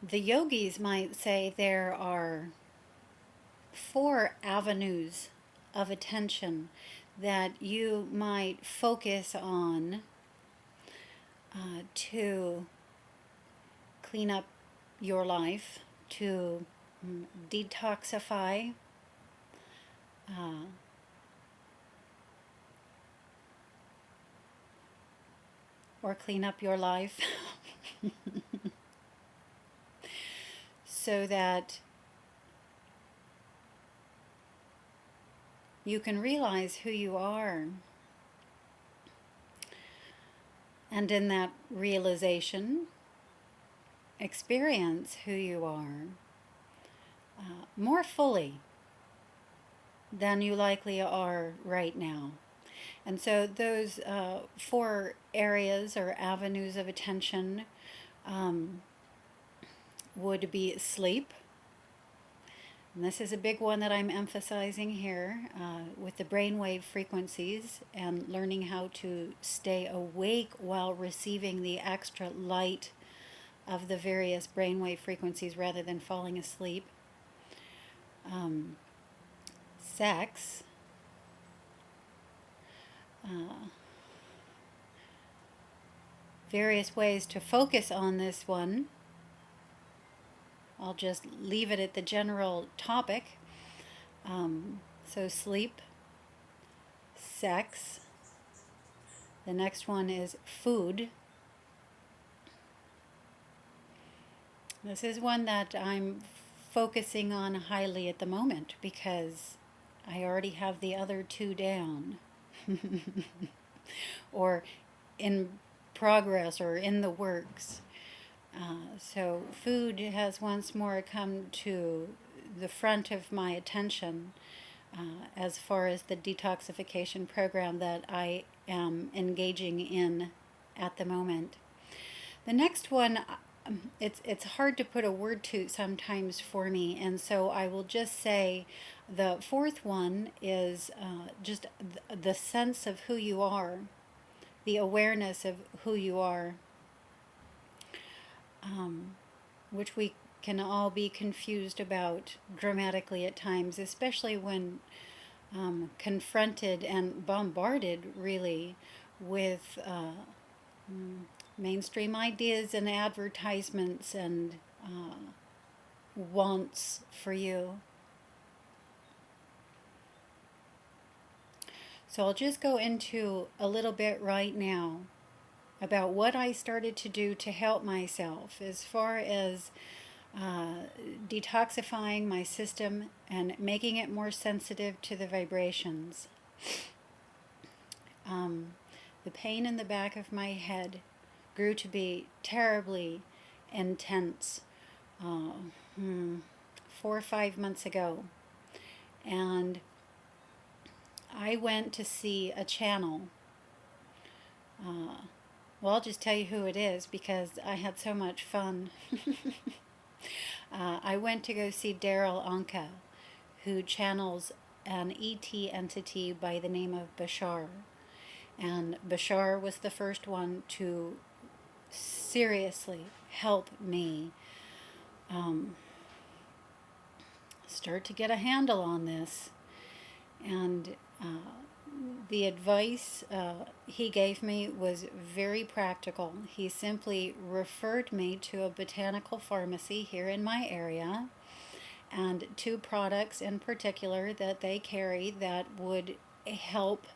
The yogis might say there are 4 avenues of attention that you might focus on to clean up your life, to detoxify, uh, or clean up your life so that you can realize who you are. And in that realization, experience who you are more fully than you likely are right now. And so those 4 areas or avenues of attention um, would be sleep. And this is a big one that I'm emphasizing here with the brainwave frequencies and learning how to stay awake while receiving the extra light of the various brainwave frequencies rather than falling asleep. Sex. Various ways to focus on this one. I'll just leave it at the general topic. So sleep, sex. The next one is food. This is one that I'm focusing on highly at the moment because I already have the other 2 down. Or in progress or in the works. So food has once more come to the front of my attention as far as the detoxification program that I am engaging in at the moment. The next one, it's hard to put a word to sometimes for me, and so I will just say the 4th one is just the sense of who you are, the awareness of who you are, which we can all be confused about dramatically at times, especially when confronted and bombarded really with mainstream ideas and advertisements and wants for you. So I'll just go into a little bit right now about what I started to do to help myself as far as detoxifying my system and making it more sensitive to the vibrations. The pain in the back of my head grew to be terribly intense 4 or 5 months ago. And I went to see a channel. Well, I'll just tell you who it is because I had so much fun. I went to go see Daryl Anka, who channels an ET entity by the name of Bashar. And Bashar was the first one to seriously help me start to get a handle on this. And the advice he gave me was very practical. He simply referred me to a botanical pharmacy here in my area and 2 products in particular that they carry that would help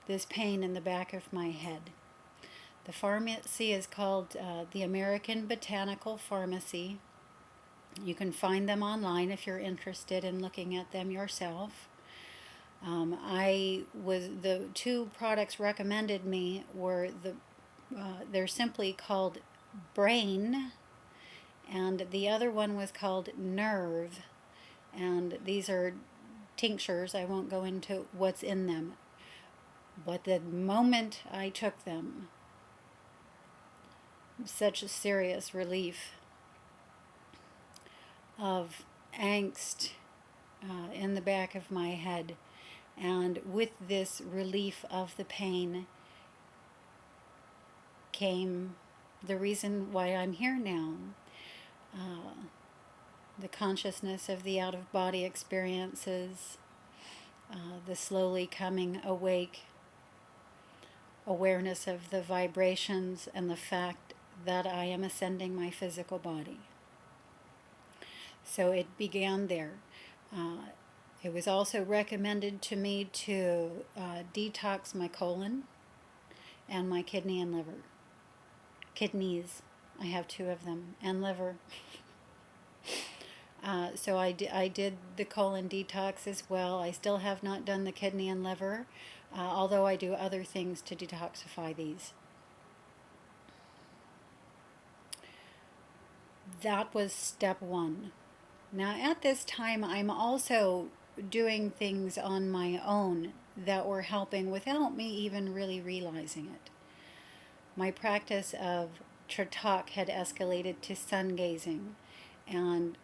this pain in the back of my head. The pharmacy is called the American Botanical Pharmacy. You can find them online if you're interested in looking at them yourself. The 2 products recommended me were they're simply called Brain, and the other one was called Nerve. And these are tinctures. I won't go into what's in them. But the moment I took them, such a serious relief of angst in the back of my head. And with this relief of the pain came the reason why I'm here now. the consciousness of the out-of-body experiences, the slowly coming awake awareness of the vibrations and the fact that I am ascending my physical body. So it began there. It was also recommended to me to detox my colon and my kidney and liver. Kidneys, I have 2 of them, and liver. So I did the colon detox as well. I still have not done the kidney and liver, although I do other things to detoxify these. That was step 1. Now at this time, I'm also doing things on my own that were helping without me even really realizing it. My practice of Tratak had escalated to sun gazing, and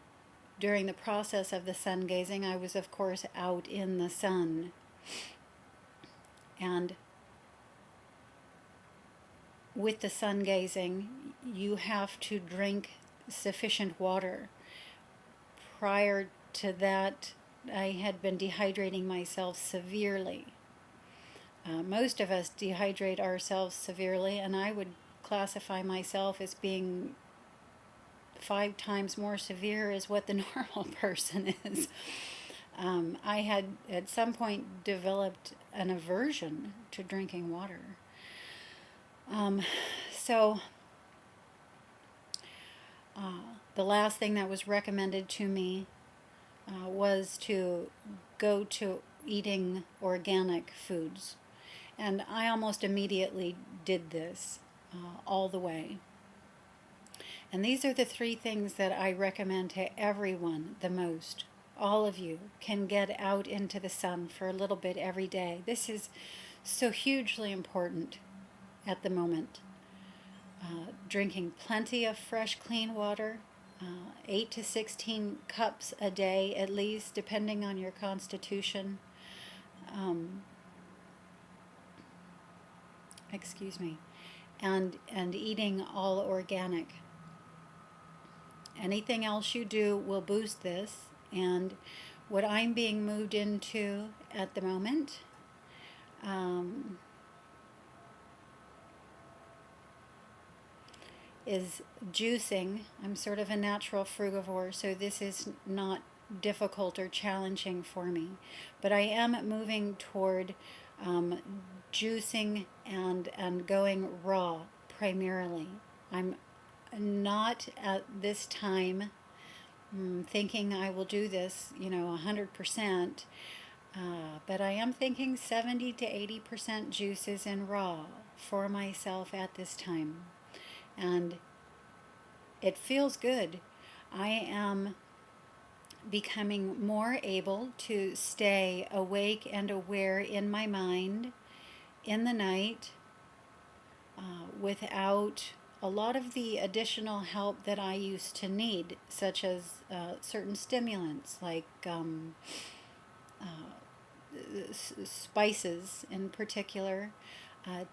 during the process of the sun gazing, I was of course out in the sun, and with the sun gazing, you have to drink sufficient water. Prior to that, I had been dehydrating myself severely. Most of us dehydrate ourselves severely, and I would classify myself as being 5 times more severe as what the normal person is. I had at some point developed an aversion to drinking water. So the last thing that was recommended to me was to go to eating organic foods. And I almost immediately did this all the way. And these are the 3 things that I recommend to everyone the most. All of you can get out into the sun for a little bit every day. This is so hugely important at the moment. Drinking plenty of fresh, clean water, 8 to 16 cups a day at least, depending on your constitution. And eating all organic. Anything else you do will boost this, and what I'm being moved into at the moment is juicing. I'm sort of a natural frugivore, so this is not difficult or challenging for me, but I am moving toward juicing and going raw primarily. I'm not at this time thinking I will do this, 100%, but I am thinking 70 to 80% juices and raw for myself at this time. And it feels good. I am becoming more able to stay awake and aware in my mind in the night without a lot of the additional help that I used to need, such as certain stimulants like spices in particular,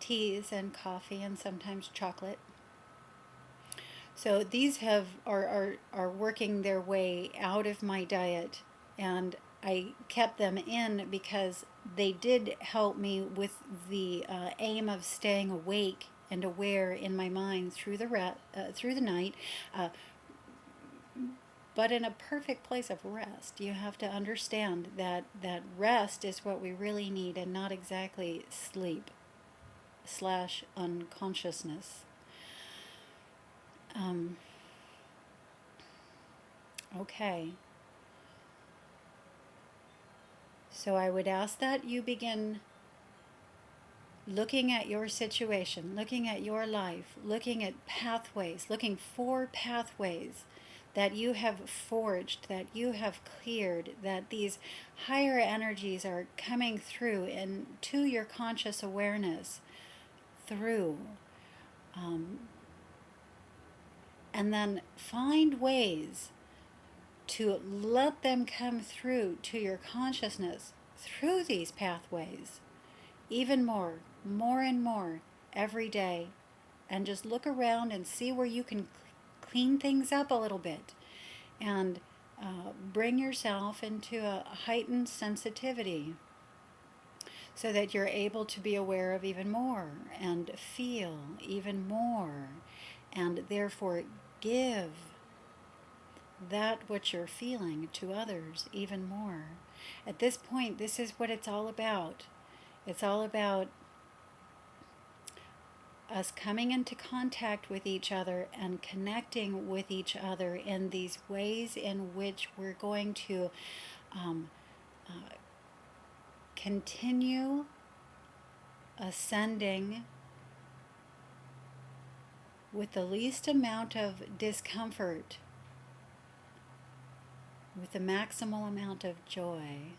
teas and coffee and sometimes chocolate. So these are working their way out of my diet, and I kept them in because they did help me with the aim of staying awake and aware in my mind through the night, but in a perfect place of rest. You have to understand that rest is what we really need, and not exactly sleep / unconsciousness. Okay. So I would ask that you begin looking at your situation, looking at your life, looking at pathways, looking for pathways that you have forged, that you have cleared, that these higher energies are coming through and to your conscious awareness through. And then find ways to let them come through to your consciousness through these pathways, even more and more every day. And just look around and see where you can clean things up a little bit and bring yourself into a heightened sensitivity so that you're able to be aware of even more and feel even more and therefore give that what you're feeling to others even more. At this point, this is what it's all about. It's all about us coming into contact with each other and connecting with each other in these ways in which we're going to um, continue ascending with the least amount of discomfort, with the maximal amount of joy.